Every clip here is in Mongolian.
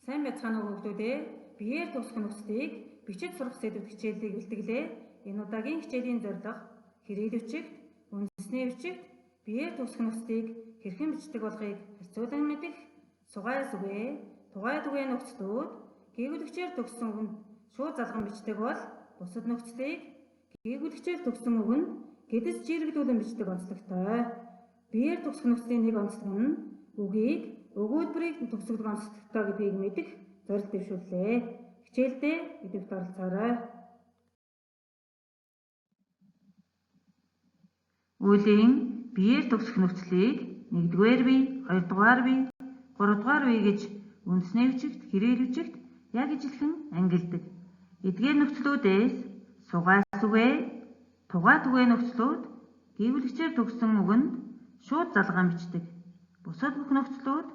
Сайн байцгаана уу хүүхдүүдээ. Биеэр төгсөх нөхцөлийг бичиж сурах сэдвт хичээлийг бэлтгэлээ. Энэ удаагийн хичээлийн зорилго хэрэгэл бичигт, үндэсний бичигт биеэр төгсөх нөхцөлийг хэрхэн бичдэг болохыг харьцуулан мэдэх, сугай сүгэ, тугай түгэ нөхцлүүд гээгүүлэгчээр төгссөн үгэнд шууд залган бичдэг бол бусад нөхцөлийг гээгүүлэгчээр төгссөн үгэнд гэдэс жиргэлүүлэн бичдэг онцлогтой. Биеэр төгсөх нөхцөлийн нэг онцлог нь үгийг өгүүлбэрийг төгсгөл онцлогтой гэдгийг мэдэх зорилт дэвшүүллээ. Хичээлдээ идэвхтэй оролцоорой. Үлийн биеэр төгсөх нөхцөлийг 1-р бие, 2-р бие, 3-р бие гэж үндэсний бичигт, хэрэгэл бичигт яг ижилхэн ангилдаг. Эдгээр нөхцлүүдээс сугай сүгэ, тугай түгэ нөхцлүүд гээгүүлэгчээр төгссөн үгэнд шууд залгаан бичдэг. Бусад бүх нөхцлүүд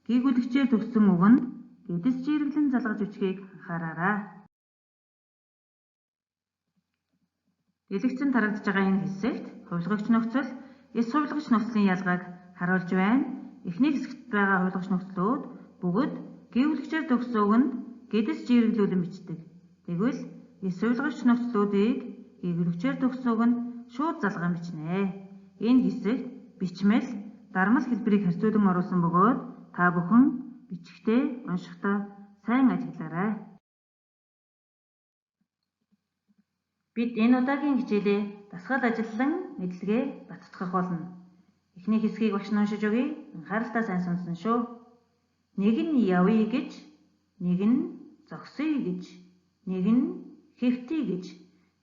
гээгүүлэгчээр төгссөн үгэнд гэдэс жиргэлэн залгаж бичгийг анхаараарай. Дэлгэцэн тарагдж байгаа энэ хэсэгт хувилгагч нөхцөл, эс хувилгагч нөхцөлийн ялгааг харуулж байна. Эхний хэсэгт байгаа хувилгагч нөхцлүүд бүгд гээгүүлэгчээр төгссөн үгэнд гэдэс жиргэлүүлэн бичдэг. Тэгвэл эс хувилгагч нөхцлүүдийг гээгүүлэгчээр төгссөн үгэнд шууд залгаан бичнэ. Энэ хэсэгт бичмэл, дармал хэлбэрийг харьцуулан оруулсан бөгөөд та бүхэн бичихдээ, уншихдаа сайн ажиглаарай. Бид энэ удаагийн хичээлээ дасгал ажиллан мэдлэгээ баттгах болно. Эхний хэсгийг багш нь уншиж өгье. Анхааралтай сайн сонсно шүү. Нэг нь явъя гэж, нэг нь зогсъё гэж, нэг нь хэвтъя гэж.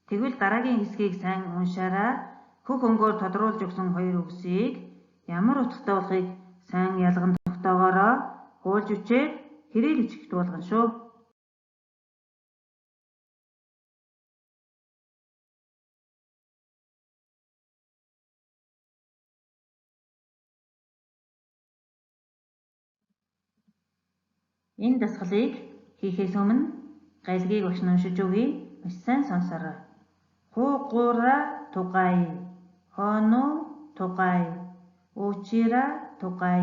Тэгвэл дараагийн хэсгийг сайн уншаарай. Хөх өнгөөр тодруулж өгсөн хоёр үгсийг ямар утгатай болохыг сайн ялган тогтоогоорой. Хуулж үчээд хэрэгэл бичихт болгоно шүү. Энэ дасгалыг хийхээс өмнө гайлгийг багш нь уншиж өгье. Маш сайн сонсоорой. Хугура тугай, хоно тугай, учира тугай,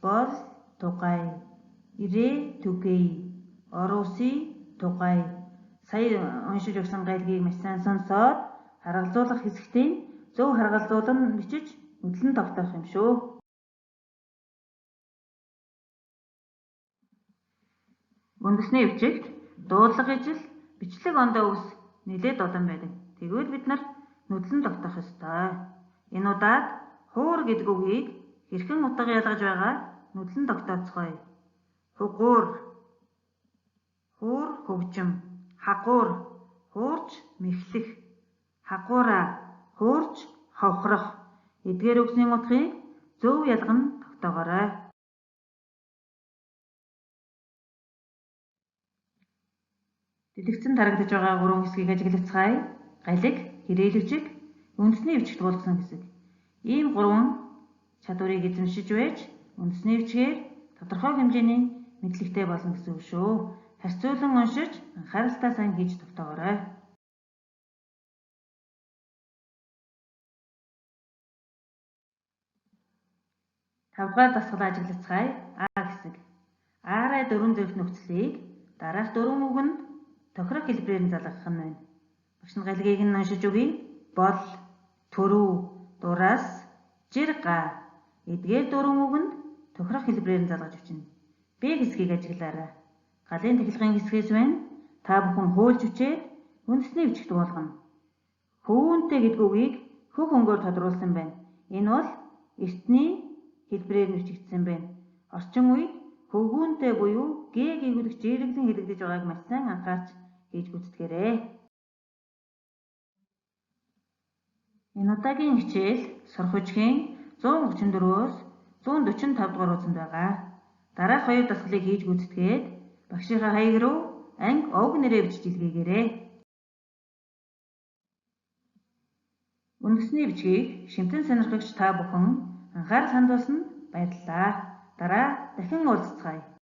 бол тугай, ирэ түгэй, оруси тугай. Сая уншиж өгсөн гайлгийг маш сайн сонсоод харгалзуулах хэсэгтээ зөв харгалзуулан бичиж мэдлэн тогтоох юм шүү. Үндэсний бичигт дуудлага ижил, бичлэг ондоо үгс нэлээд олон байдаг. Тэгвэл бид нар нүдлэн тогтоох ёстой. Энэ удаад хуур гэдэг үгийг хэрхэн утга ялгаж байгаа нүдлэн тогтооцгоё. Хугуур, хуур хөгжим, хагуур, хуурч мэхлэх, хагуура, хуурч ховхрох. Эдгээр үгсийн утгыг зөв ялган тогтоогоорой. Дэлгэцэн тарагдж байгаа 3 хэсгийг ажиглацгаая. Галиг, хэрэгэл бичиг, үндэсний бичигт болгосон хэсэг. Ийм 3 чадварыг эзэмшиж байж үндэсний бичгээр тодорхой хэмжээний мэдлэгтэй болно гэсэн үг шүү. Харьцуулан уншиж анхааралтай сайн хийж тогтоогоорой. Тавдугаар дасгалаа ажиглацгаая. А хэсэг. Аарай 4 зэрэг нөхцөлийг дараах 4 үгэнд тохирох хэлбэрээр нь залгах нь байна. Багш нь галгийг нь уншиж өгье. Бол, төрөв, дураас, жирга. Эдгээр 4 үгэнд тохирох хэлбэрээр нь залгаж бичнэ. Б хэсгийг ажиглаарай. Галын тахилгын хэсгээс байна. Та бүхэн хуульж үчээд үндэсний бичигт болгоно. Хөвүүнтэй гэдэг үгийг хөх өнгөөр тодруулсан байна. Энэ бол эртний хэлбэрээр нь бичигдсэн байна. Орчин үед хөвгүүнтэй буюу г гээгүүлэгч жиргэлэн хэлэгдэж байгааг маш сайн анхаарч хийж гүйцэтгээрэй. Энэ удаагийн хичээл сурах үжигийн 134-өөс 145 дугаар үзэнд байгаа. Дараах 2 дасгалыг хийж гүйцэтгээд багшийнхаа хаяг руу анги овг нэрээ бичиж илгээгээрэй. Үндэсний бичгийг шимтэн сонирхогч та бүхэн анхаарал хандуулсанд баярлалаа. Дараа дахин уулзцгаая.